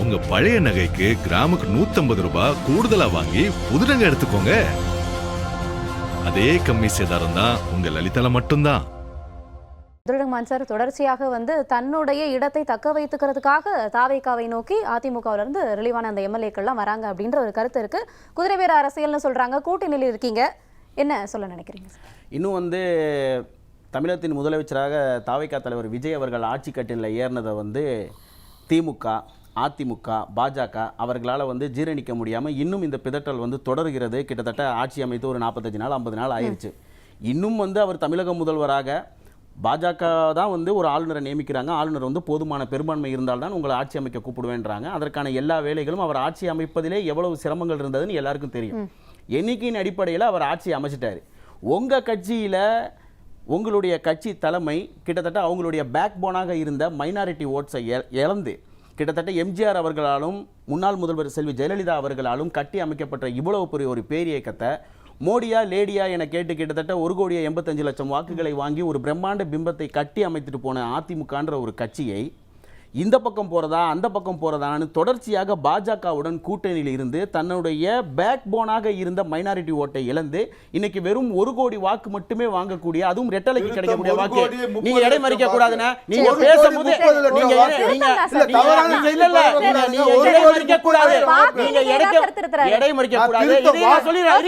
உங்க பழைய நகைக்கு கிராமுக்கு 150 ரூபாய் கூடுதலா வாங்கி புது நகை எடுத்துக்கோங்க. அதே கம்மி சேதாரம் தான் உங்க லலிதால மட்டும்தான். துரைமுருகன் சார் தொடர்ச்சியாக தன்னுடைய இடத்தை தக்க வைத்துக்கிறதுக்காக தாவேகாவை நோக்கி அதிமுகவில இருந்து ரிலீவான அந்த எம்எல்ஏக்கள்லாம் வராங்க அப்படின்ற ஒரு கருத்து இருக்கு. குதிரை பேர அரசியல்னு சொல்றாங்க. கூட்டணியில் இருக்கீங்க, என்ன சொல்ல நினைக்கிறீங்க? இன்னும் தமிழகத்தின் முதலமைச்சராக தாவேகா தலைவர் விஜய் அவர்கள் ஆட்சி கட்டிலில் ஏறினதை திமுக, அதிமுக, பாஜக அவர்களால் ஜீரணிக்க முடியாமல் இன்னும் இந்த பிதற்றல் தொடர்கிறது. கிட்டத்தட்ட ஆட்சி அமைத்து ஒரு 45 நாள் 50 நாள் ஆயிடுச்சு. இன்னும் அவர் தமிழக முதல்வராக பாஜக தான் ஒரு ஆளுநரை நியமிக்கிறாங்க. ஆளுநர் போதுமான பெரும்பான்மை இருந்தால்தான் உங்களை ஆட்சி அமைக்க கூப்பிடுவேன்றாங்க. அதற்கான எல்லா வேலைகளும் அவர் ஆட்சி அமைப்பதிலே எவ்வளவு சிரமங்கள் இருந்ததுன்னு எல்லாருக்கும் தெரியும். எண்ணிக்கையின் அடிப்படையில் அவர் ஆட்சி அமைச்சிட்டாரு. உங்கள் கட்சியில் உங்களுடைய கட்சி தலைமை கிட்டத்தட்ட அவங்களுடைய பேக் போனாக இருந்த மைனாரிட்டி ஓட்ஸை இழந்து கிட்டத்தட்ட எம்ஜிஆர் அவர்களாலும் முன்னாள் முதல்வர் செல்வி ஜெயலலிதா அவர்களாலும் கட்டி அமைக்கப்பட்ட இவ்வளவு பெரிய ஒரு பேரியக்கத்தை மோடியா லேடியா என கேட்டு கிட்டத்தட்ட 1,85,00,000 வாக்குகளை வாங்கி ஒரு பிரம்மாண்ட பிம்பத்தை கட்டி அமைத்துட்டு போன அதிமுகன்ற ஒரு கட்சியை இந்த பக்கம் போறதா அந்த பக்கம் போறதான்னு தொடர்ச்சியாக பாஜகவுடன் கூட்டணியில் இருந்து தன்னுடைய பேக் போனாக இருந்த மைனாரிட்டி ஓட்டை இழந்து இன்னைக்கு வெறும் 1 கோடி வாக்கு மட்டுமே வாங்கக்கூடிய, அதுவும் ரெட்டலைக்கு கிடைக்கக்கூடிய வாக்கு. நீங்க எடை மறிக்க கூடாதுன்னா நீங்க பேசும்போது நீங்க எடை மறிக்க கூடாது, நீங்க எடை மறிக்க கூடாது. இதை நான் சொல்லிடுறேன்.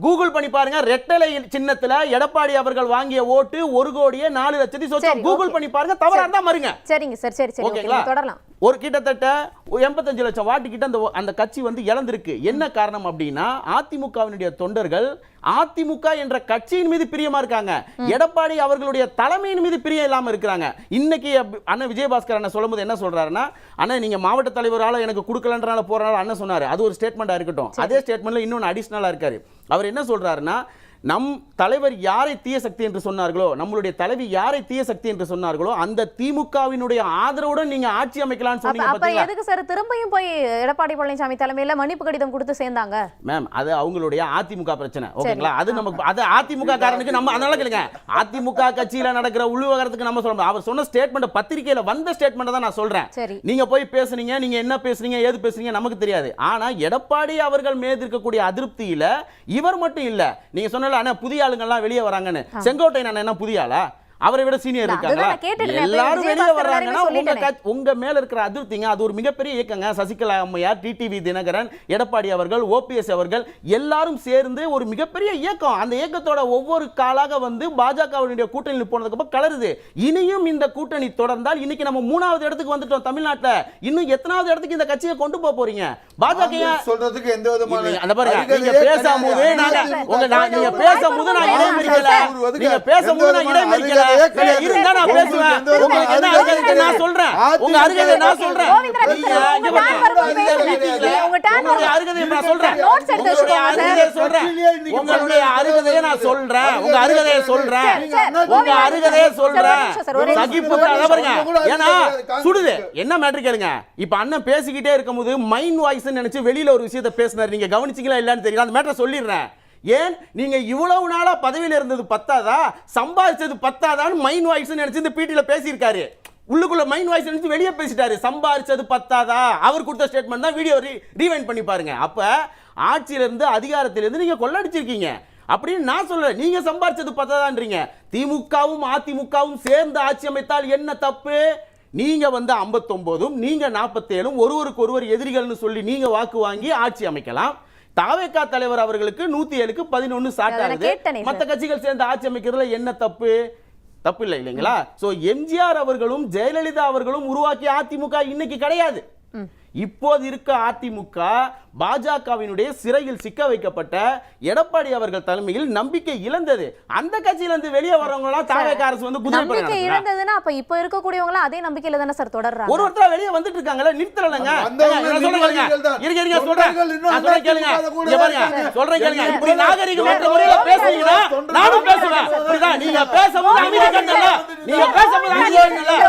கூகுள் பண்ணி பாருங்க. ரெட்டலை சின்னத்துல எடப்பாடி அவர்கள் வாங்கிய ஓட்டு 1,04,00,000 சொச்சம். கூகுள் பண்ணி பாருங்க. தவறா இருந்தா மறுங்க. சரிங்க சார், சரி சரி ஓகேங்களா. தொடரலாம். ஒரு கிட்டத்தட்ட 85 லட்சம் வாட்டு கிட்ட அந்த கட்சி இழந்திருக்கு. என்ன காரணம் அப்படின்னா அதிமுகவினுடைய தொண்டர்கள் அதிமுக என்ற கட்சியின் மீது பிரியமா இருக்காங்க. எடப்பாடி அவர்களுடைய தலைமையின் மீது பிரியம் இல்லாம இருக்கிறாங்க. இன்னைக்கு அண்ணன் விஜயபாஸ்கர் அண்ணன் சொல்லும்போது என்ன சொல்றாருன்னா, அண்ணன் நீங்க மாவட்ட தலைவரால எனக்கு கொடுக்கலன்றனால போறனால அண்ணன் சொன்னாரு. அது ஒரு ஸ்டேட்மெண்டா இருக்கட்டும். அதே ஸ்டேட்மெண்ட்ல இன்னொன்னு அடிஷனலா இருக்காரு. அவர் என்ன சொல்றாருன்னா, நம் தலைவர் யாரை தீய சக்தி என்று சொன்னார்களோ, நம்மளுடைய தலைவி யாரை தீய சக்தி என்று சொன்னார்களோ அந்த திமுகவினுடைய ஆதரவுடன் நீங்க ஆட்சி அமைக்கலாம்னு சொன்னீங்க. அப்ப எதுக்கு சார் திரும்பியும் போய் எடப்பாடி பழனிசாமி தலைமையில மன்னிப்பு கடிதம் கொடுத்து சேர்ந்தாங்க? மேம், அது அவங்களுடைய அதிமுக பிரச்சனை. ஓகேங்களா. அது நமக்கு அது அதிமுக காரனுக்கு நம்ம அதனால கேளுங்க. அதிமுக கட்சியில நடக்கிற உள்விவகாரத்துக்கு நம்ம சொல்றோம். அவர் சொன்ன ஸ்டேட்மெண்ட் பத்திரிகையில வந்த ஸ்டேட்மெண்ட் தான் நான் சொல்றேன். நீங்க போய் பேசுனீங்க, நீங்க என்ன பேசுறீங்க, ஏது பேசுறீங்க நமக்கு தெரியாது. ஆனா எடப்பாடி அவர்கள் மீது இருக்கக்கூடிய அதிருப்தியில இவர் மட்டும் இல்ல. நீங்க சொன்ன புதிய ஆளுங்கள்லாம் வெளியே வராங்கன்னு, செங்கோட்டையன் என்ன புதிய ஆளா? அவரை விட சீனியர் இருக்காங்களா? எல்லாரும் வெளியே வர்றாங்கன்னா உங்க மேல இருக்கிற அதிருப்திங்க. அது ஒரு மிகப்பெரிய இயக்கங்க. சசிகலா அம்மையார், டிடிவி தினகரன், எடப்பாடி அவர்கள், ஓபிஎஸ் அவர்கள் எல்லாரும் சேர்ந்து ஒரு மிகப்பெரிய இயக்கம். அந்த இயக்கத்தோட ஒவ்வொரு காலாக பாஜகவுடைய கூட்டணியில் போனதுக்கு அப்புறம் கலருது. இனியும் இந்த கூட்டணி தொடர்ந்தால் இன்னைக்கு நம்ம 3வது இடத்துக்கு வந்துட்டோம் தமிழ்நாட்டுல. இன்னும் எத்தனாவது இடத்துக்கு இந்த கட்சியை கொண்டு போறீங்க? பாஜக சொல்றதுக்கு எந்த விதமான அந்த பாருங்க, நீங்க பேசும்போது நீங்க பேசும்போது நான் இடைமறிக்கல. நீங்க பேசும்போது நான் இடைமறிக்கல. இருந்தா நான் பேசுவேன். உங்களுக்கு என்ன அருகதை நான் சொல்றேன். உங்க அருகதை நான் சொல்றேன். நீங்க இங்க உங்களுடைய அருகதை நான் சொல்றேன். உங்களுடைய அருகதை சொல்றேன். உங்களுடைய அருகதையை நான் சொல்றேன். உங்க அருகதையை சொல்றேன். உங்க அருகதையை சொல்றேன். சகிப்புக்காக பாருங்க. ஏன்னா சுடுது. என்ன மேட்டர் கேளுங்க. இப்ப அண்ணன் பேசிக்கிட்டே இருக்கும்போது மைண்ட் வாய்ஸ் நினைச்சு வெளியில ஒரு விஷயத்தை பேசினாரு. நீங்க கவனிச்சீங்களா இல்லன்னு தெரியல. அந்த மேட்டரை சொல்லிடுறேன். ஏன் நீங்க இவ்வளவு நாளா பதவியில் இருந்தது பத்தாதா, சம்பாதிச்சது பத்தாதான்னு மைண்ட் வாய்ஸ் நினைச்சு இந்த பீட்டில பேசியிருக்காரு. உள்ளுக்குள்ள மைண்ட் வாய்ஸ் நினைச்சு வெளியே பேசிட்டாரு. சம்பாதிச்சது பத்தாதா அவர் கொடுத்த ஸ்டேட்மெண்ட் தான். வீடியோ ரீவைண்ட் பண்ணி பாருங்க. அப்ப ஆட்சியிலிருந்து அதிகாரத்திலிருந்து நீங்க கொள்ளடிச்சிருக்கீங்க அப்படின்னு நான் சொல்றேன். நீங்க சம்பாதிச்சது பத்தாதான்றீங்க. திமுகவும் அதிமுகவும் சேர்ந்து ஆட்சி அமைத்தால் என்ன தப்பு? நீங்க 59ம் நீங்க 47ம் ஒருவருக்கு ஒருவர் எதிரிகள்னு சொல்லி நீங்க வாக்கு வாங்கி ஆட்சி அமைக்கலாம். தாவேகா தலைவர் அவர்களுக்கு 107க்கு 11 சாட் ஆகுது. மற்ற கட்சிகள் சேர்ந்து ஆட்சி அமைக்கிறதுல என்ன தப்பு? தப்பு இல்லை இல்லைங்களா? சோ எம்ஜிஆர் அவர்களும் ஜெயலலிதா அவர்களும் உருவாக்கிய அதிமுக இன்னைக்கு கிடையாது. இப்போது இருக்க அதிமுக பாஜகவினுடைய சிறையில் சிக்க வைக்கப்பட்ட எடப்பாடி அவர்கள் தலைமையில் நம்பிக்கை இழந்தது. அந்த கட்சியிலிருந்து வெளியே வரவங்க எல்லாம் தாவேகா அரசு குதிரை நம்பிக்கை இழந்ததுன்னா அப்ப இப்ப இருக்கக்கூடியவங்க அதே நம்பிக்கையில தானே சார் தொடர்றாங்க. ஒரு ஒருத்தர வெளியே வந்துட்டு இருக்காங்கல, நிறுத்தலங்க. இப்படி நாகரிகமற்ற முறையில பேசுறீங்கன்னா நானும் பேசுவேன். புரியுதா? நீங்க பேசும்போது அமைதியா இருக்கணும். நீங்க பேசும்போது அமைதியா இருக்கணும்.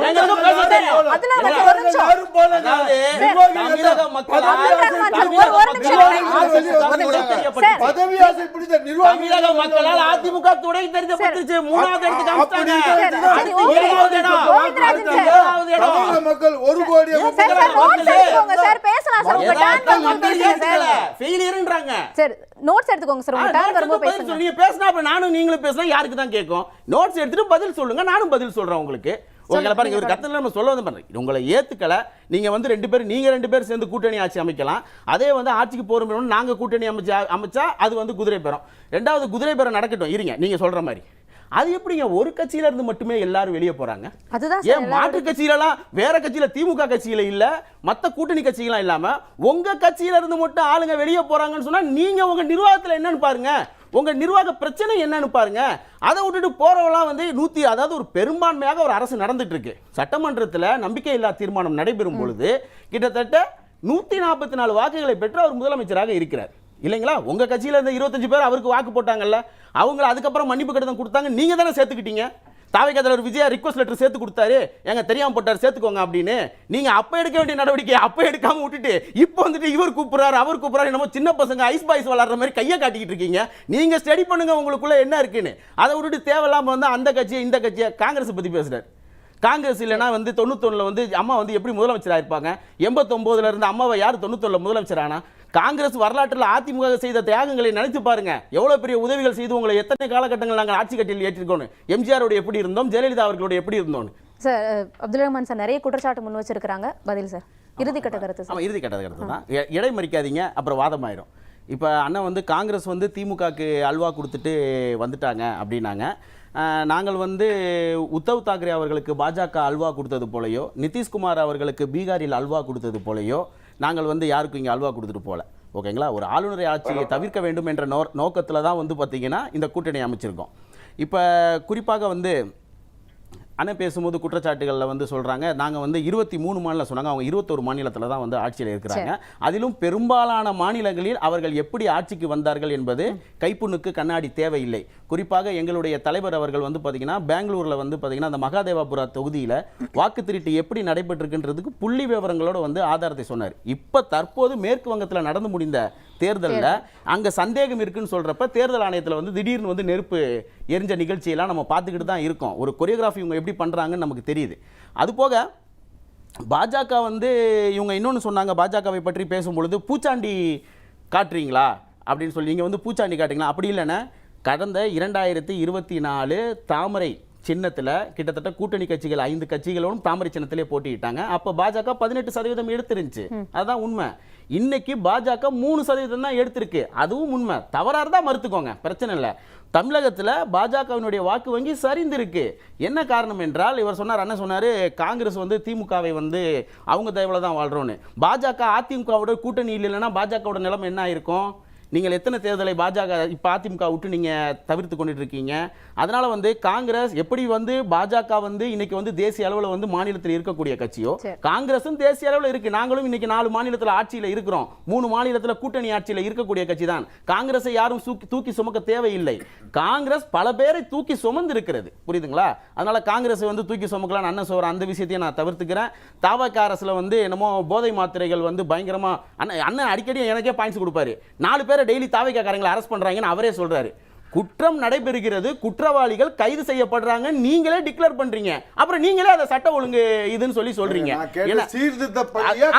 எங்களுக்கும் பேச தெரியும். அதுல வந்து ஒரு நிமிஷம். அதாவது தமிழக மக்களால் பதவி ஆசை பிடித்த தமிழக மக்களால் அதிமுக துணை தெரிஞ்சப்பட்டுச்சு. மூணாவது இடத்துக்கு அமிச்சாங்க. தமிழக மக்கள் 1 கோடி ஃபெயிலியர்ன்றாங்க. சரி நோட்ஸ் எடுத்துக்கோங்க சார். உங்க டர்ன் வரும்போது பேசுங்க. நீங்க பேசினா அப்ப நானும் நீங்களும் பேசினா யாருக்கு தான் கேட்கும்? நோட்ஸ் எடுத்துட்டு பதில் சொல்லுங்க, நானும் பதில் சொல்றேன் உங்களுக்கு. உங்களை பாருங்க, ஒரு கருத்துல நம்ம சொல்ல வந்து பாருங்க, உங்களை ஏத்துக்கல நீங்க வந்து நீங்க ரெண்டு பேரும் சேர்ந்து கூட்டணி ஆட்சி அமைக்கலாம். அதே வந்து ஆட்சிக்கு போறோம் நாங்க கூட்டணி அமைச்சா அது வந்து குதிரை பேரம். ரெண்டாவது குதிரை பேரம் நடக்கட்டும் இருங்க, நீங்க சொல்ற மாதிரி. அது எப்படிங்க ஒரு கட்சியில இருந்து மட்டுமே எல்லாரும் வெளியே போறாங்க? ஏன் மாற்று கட்சியில எல்லாம் வேற கட்சியில திமுக கட்சியில இல்ல மத்த கூட்டணி கட்சிகள் இல்லாம உங்க கட்சியில இருந்து மட்டும் ஆளுங்க வெளியே போறாங்கன்னு சொன்னா நீங்க உங்க நிர்வாகத்துல என்னன்னு பாருங்க, உங்க நிர்வாக பிரச்சனை என்னன்னு பாருங்க. அதை விட்டுட்டு போறவெல்லாம் வந்து அதாவது ஒரு பெரும்பான்மையாக ஒரு அரசு நடந்துட்டு இருக்கு. சட்டமன்றத்தில் நம்பிக்கை இல்லா தீர்மானம் நடைபெறும் பொழுது கிட்டத்தட்ட 144 வாக்குகளை பெற்று அவர் முதலமைச்சராக இருக்கிறார் இல்லைங்களா? உங்க கட்சியில இருந்த 25 பேர் அவருக்கு வாக்கு போட்டாங்கல்ல, அவங்க அதுக்கப்புறம் மன்னிப்பு கடிதம் கொடுத்தாங்க, நீங்க தானே சேர்த்துக்கிட்டீங்க. தாவேகா தலைவர் விஜயா ரிக்வெஸ்ட் லெட்டர் சேர்த்து கொடுத்தாரு, எங்க தெரியாம போட்டார் சேர்த்துக்கோங்க அப்படின்னு. நீங்க அப்ப எடுக்க வேண்டிய நடவடிக்கை அப்ப எடுக்காம விட்டுட்டு இப்போ வந்துட்டு இவர் கூப்பிடுறாரு அவர் கூப்பிடுறாரு, என்னமோ சின்ன பசங்க ஐஸ் பாய்ஸ் விளையாடுற மாதிரி கையை காட்டிக்கிட்டு இருக்கீங்க. நீங்க ஸ்டடி பண்ணுங்க உங்களுக்குள்ள என்ன இருக்குன்னு. அதை விட்டுட்டு தேவையில்லாம வந்து அந்த கட்சியை இந்த கட்சியை காங்கிரஸ் பத்தி பேசுறாரு. காங்கிரஸ் இல்லைன்னா வந்து 91 வந்து அம்மா வந்து எப்படி முதலமைச்சராக இருப்பாங்க? 89 இருந்து அம்மாவை யார் 91 முதலமைச்சர் ஆனா? காங்கிரஸ் வரலாற்றில் அதிமுக செய்த தியாகங்களை நினைத்து பாருங்க. எவ்வளவு பெரிய உதவிகள் செய்து உங்களை எத்தனை காலகட்டங்கள் நாங்கள் ஆட்சி கட்டில் ஏற்றிருக்கோம். எம்ஜிஆரோட எப்படி இருந்தோம், ஜெயலலிதா அவர்களோட எப்படி இருந்தோம். சார் அப்துல் ரஹ்மான் சார் நிறைய குற்றச்சாட்டு முன் வச்சிருக்காங்க. பதில் சார். இறுதி கட்ட கருத்து சார். இறுதி கட்ட கருத்து தான். இடை மறிக்காதீங்க, அப்புறம் வாதமாயிரும். இப்போ அண்ணன் வந்து காங்கிரஸ் வந்து திமுகக்கு அல்வா கொடுத்துட்டு வந்துட்டாங்க அப்படின்னாங்க. நாங்கள் வந்து உத்தவ் தாக்கரே அவர்களுக்கு பாஜக அல்வா கொடுத்தது போலையோ, நிதிஷ்குமார் அவர்களுக்கு பீகாரில் அல்வா கொடுத்தது போலையோ நாங்கள் வந்து யாருக்கும் இங்கே அல்வா கொடுத்துட்டு போல. ஓகேங்களா? ஒரு ஆளுநரை ஆட்சியை தவிர்க்க வேண்டும் என்ற நோக்கத்தில் தான் வந்து பார்த்தீங்கன்னா இந்த கூட்டணி அமைச்சிருக்கோம். இப்போ குறிப்பாக வந்து அண்ணன் பேசும்போது குற்றச்சாட்டுகளில் வந்து சொல்கிறாங்க, நாங்கள் வந்து 23 மாநிலம் சொன்னாங்க, அவங்க 21 மாநிலத்தில் தான் வந்து ஆட்சியில் இருக்கிறாங்க. அதிலும் பெரும்பாலான மாநிலங்களில் அவர்கள் எப்படி ஆட்சிக்கு வந்தார்கள் என்பது கைப்புண்ணுக்கு கண்ணாடி தேவையில்லை. குறிப்பாக எங்களுடைய தலைவர் அவர்கள் வந்து பார்த்தீங்கன்னா பெங்களூரில் வந்து பார்த்தீங்கன்னா அந்த மகாதேவாபுரா தொகுதியில் வாக்கு திருட்டு எப்படி நடைபெற்றிருக்குன்றதுக்கு புள்ளி விவரங்களோட வந்து ஆதாரத்தை சொன்னார். இப்போ தற்போது மேற்கு வங்கத்தில் நடந்து முடிந்த தேர்தலில் அங்கே சந்தேகம் இருக்குன்னு சொல்கிறப்ப தேர்தல் ஆணையத்தில் வந்து திடீர்னு வந்து நெருப்பு எரிஞ்ச நிகழ்ச்சியெல்லாம் நம்ம பார்த்துக்கிட்டு தான் இருக்கோம். ஒரு கொரியோகிராஃபி இவங்க எப்படி பண்ணுறாங்கன்னு நமக்கு தெரியுது. அதுபோக பாஜக வந்து இவங்க இன்னொன்று சொன்னாங்க, பாஜகவை பற்றி பேசும்பொழுது பூச்சாண்டி காட்டுறீங்களா அப்படின்னு சொல்லி. நீங்கள் வந்து பூச்சாண்டி காட்டுறீங்களா? அப்படி இல்லைன்னா கடந்த 2024 தாமரை சின்னத்தில் கிட்டத்தட்ட கூட்டணி கட்சிகள் 5 கட்சிகளோடும் தாமரை சின்னத்திலே போட்டிட்டாங்க. அப்போ பாஜக 18% எடுத்துருந்துச்சு, அதுதான் உண்மை. இன்னைக்கு பாஜக 3% தான் எடுத்திருக்கு, அதுவும் உண்மை. தவறாக இருந்தால் மறுத்துக்கோங்க, பிரச்சனை இல்லை. தமிழகத்தில் பாஜகவினுடைய வாக்கு வங்கி சரிந்திருக்கு. என்ன காரணம் என்றால் இவர் சொன்னார், அண்ணன் சொன்னார், காங்கிரஸ் வந்து திமுகவை வந்து அவங்க தயவில் தான் வாழ்கிறோன்னு. பாஜக அதிமுகவோட கூட்டணி இல்லைன்னா பாஜகவோட நிலைமை என்ன இருக்கும்? நீங்கள் எத்தனை தேர்தலை பாஜக இப்போ அதிமுக விட்டு நீங்கள் தவிர்த்து கொண்டுட்டு இருக்கீங்க. அதனால் வந்து காங்கிரஸ் எப்படி வந்து பாஜக வந்து இன்னைக்கு வந்து தேசிய அளவில் வந்து மாநிலத்தில் இருக்கக்கூடிய கட்சியோ, காங்கிரஸும் தேசிய அளவில் இருக்குது. நாங்களும் இன்னைக்கு 4 மாநிலத்தில் ஆட்சியில் இருக்கிறோம், 3 மாநிலத்தில் கூட்டணி ஆட்சியில் இருக்கக்கூடிய கட்சி தான். காங்கிரஸை யாரும் தூக்கி சுமக்க தேவையில்லை. காங்கிரஸ் பல பேரை தூக்கி சுமந்து இருக்கிறது, புரியுதுங்களா? அதனால் காங்கிரஸை வந்து தூக்கி சுமக்கலாம் அண்ணன் சொல்கிற அந்த விஷயத்தையும் நான் தவிர்த்துக்கிறேன். தாவக அரசில் வந்து என்னமோ போதை மாத்திரைகள் வந்து பயங்கரமாக அண்ணன் அடிக்கடி எனக்கே பாயிண்ட்ஸ் கொடுப்பாரு. 4 பேரை டெய்லி தாவேக்காரங்களை அரெஸ்ட் பண்றாங்கன்னு அவரே சொல்றாரு. குற்றம் நடைபெறுகிறது, குற்றவாளிகள் கைது செய்யப்படுறாங்க, நீங்களே டிக்ளேர் பண்றீங்க, அப்புறம் நீங்களே அதை சட்ட ஒழுங்கு இதுன்னு சொல்றீங்க.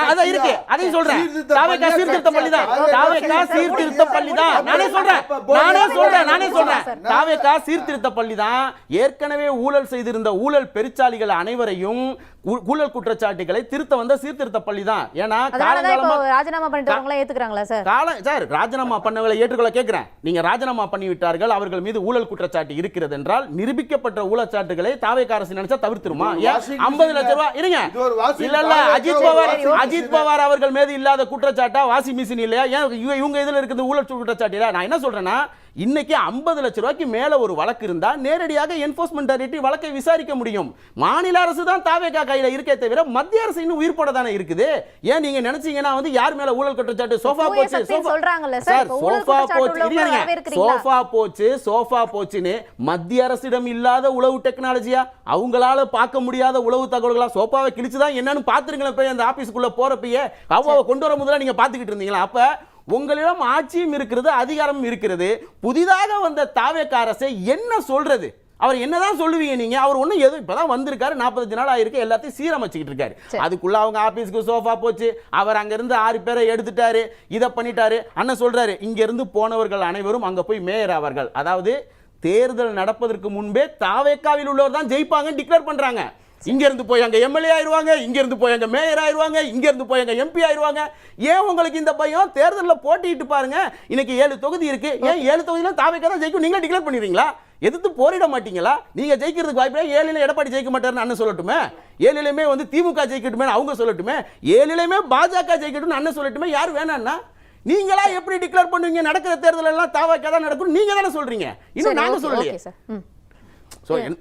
அதான் இருக்கு, அதையும் சொல்றேன். தாவேக்கா சீர்திருத்த பள்ளி தான், தாவேக்கா சீர்திருத்த பள்ளி தான். நானே சொல்றேன் தாவேக்கா சீர்திருத்த பள்ளி தான். ஏற்கனவே ஊழல் செய்திருந்த ஊழல் பெருச்சாளிகள் அனைவரையும் ஊழல் குற்றச்சாட்டுகளை திருத்த வந்த சீர்திருத்த பள்ளி தான். ஏன்னா ராஜினாமா பண்ணிட்டவங்களே ஏத்துக்கறாங்களா சார்? சார் ராஜினாமா பண்ணவங்களை ஏற்றுக்கொள்ள கேட்கிறேன். நீங்க ராஜினாமா பண்ணி விட்டார்கள், அவர்கள் மீது ஊழல் குற்றச்சாட்டு இருக்கிறது என்றால் நிரூபிக்கப்பட்ட ஊழச்சாட்டுகளை தாவேக்கா அரசு நினைச்சா தவிர்த்துருமா? 50 லட்சம் ரூபாய் இருங்க. இல்ல இல்ல அஜித் பவார் அவர்கள் மீது இல்லாத குற்றச்சாட்டா வாஷிங் மிஷின் இல்லையா? இவங்க இதுல இருக்குது ஊழல் குற்றச்சாட்டு. நான் என்ன சொல்றேன்னா இன்னைக்கு 50 லட்சம் ரூபாய்க்கு மேல ஒரு வழக்கு இருந்தா நேரடியாக என்ஃபோர்ஸ்மென்ட் டைரக்டர் வழக்கை விசாரிக்க முடியும். மாநில அரசு தான் தாவேகா கையில இருக்கே தவிர மத்திய அரசு இன்னும் உயிர் போட தானே இருக்குது. ஏன் நீங்க நினைச்சீங்கன்னா வந்து யார் மேல ஊழல் குற்றச்சாட்டு சோஃபா போச்சு சோஃபா போச்சுன்னு மத்திய அரசிடம் இல்லாத உளவு டெக்னாலஜியா, அவங்களால பார்க்க முடியாத உளவு தகவல்களா? சோஃபாவை கிழிச்சுதான் என்னன்னு பாத்துருங்களேன். போய் அந்த ஆபீஸ்க்குள்ள போறப்பயே அவ்வாவை கொண்டு வர முதல்ல நீங்க பாத்துக்கிட்டு இருந்தீங்களா? அப்ப உங்களிடம் ஆட்சியும் இருக்கிறது, அதிகாரமும் இருக்கிறது. புதிதாக வந்த தாவேகா அரசை என்ன சொல்றது? அவர் என்னதான் சொல்லுவீங்க நீங்க? அவர் ஒண்ணும் எதுவும் இப்பதான் வந்திருக்காரு, 45 நாள் ஆயிருக்கு, எல்லாத்தையும் சீரமைச்சுக்கிட்டு இருக்காரு. அதுக்குள்ள அவங்க ஆபீஸ்க்கு சோஃபா போச்சு, அவர் அங்க இருந்து 6 பேரை எடுத்துட்டாரு, இதை பண்ணிட்டாரு. அண்ணன் சொல்றாரு, இங்க இருந்து போனவர்கள் அனைவரும் அங்க போய் மேயர் ஆவார்கள். அதாவது தேர்தல் நடப்பதற்கு முன்பே தாவேகாவில் உள்ளவர் தான் ஜெயிப்பாங்க டிக்ளேர் பண்றாங்க. இங்க இருந்து போய் அங்க எம்எல்ஏ ஆயிருவாங்க, இங்க இருந்து போய் அங்க மேயர் ஆயிருவாங்க, இங்க இருந்து போய் அங்க எம்பி ஆயிருவாங்க. ஏன் உங்களுக்கு இந்த பயம்? தேர்தலில் போட்டிட்டு பாருங்க. இன்னைக்கு 7 தொகுதி இருக்கு. ஏன் 7 தொகுதியில தாவேகா தான் ஜெயிக்கும் நீங்க டிக்ளேர் பண்ணிடுறீங்களா? எதிர்த்து போரிட மாட்டீங்களா? நீங்க ஜெயிக்கிறதுக்கு வாய்ப்பு 7 எடப்பாடி ஜெயிக்க மாட்டாருன்னு அண்ணன் சொல்லட்டுமே, 7 வந்து திமுக ஜெயிக்கட்டுமே அவங்க சொல்லட்டுமே, 7 பாஜக ஜெயிக்கட்டும்னு அண்ணன் சொல்லட்டுமே. யார் வேணான்னா நீங்களா எப்படி டிக்ளேர் பண்ணுவீங்க? நடக்கிற தேர்தல் எல்லாம் தாவேகா தான் நடக்கும் நீங்க தானே சொல்றீங்க, இன்னும் நாங்க சொல்லலையே.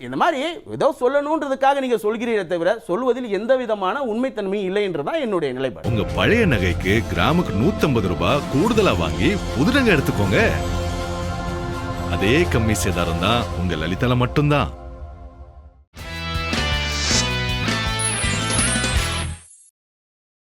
இந்த மாதிரி ஏதோ சொல்லணும்ன்றதுக்காக நீங்க சொல்கிறீரே தவிர சொல்வதில் எந்த விதமான உண்மைத்தன்மையும் இல்லை என்றுதான் என்னுடைய நிலைப்பாடு. உங்க பழைய நகைக்கு கிராமுக்கு 150 ரூபாய் கூடுதலா வாங்கி புது நகை எடுத்துக்கோங்க. அதே கம்மி சேதாரம் தான் உங்க லலிதால மட்டும்தான்.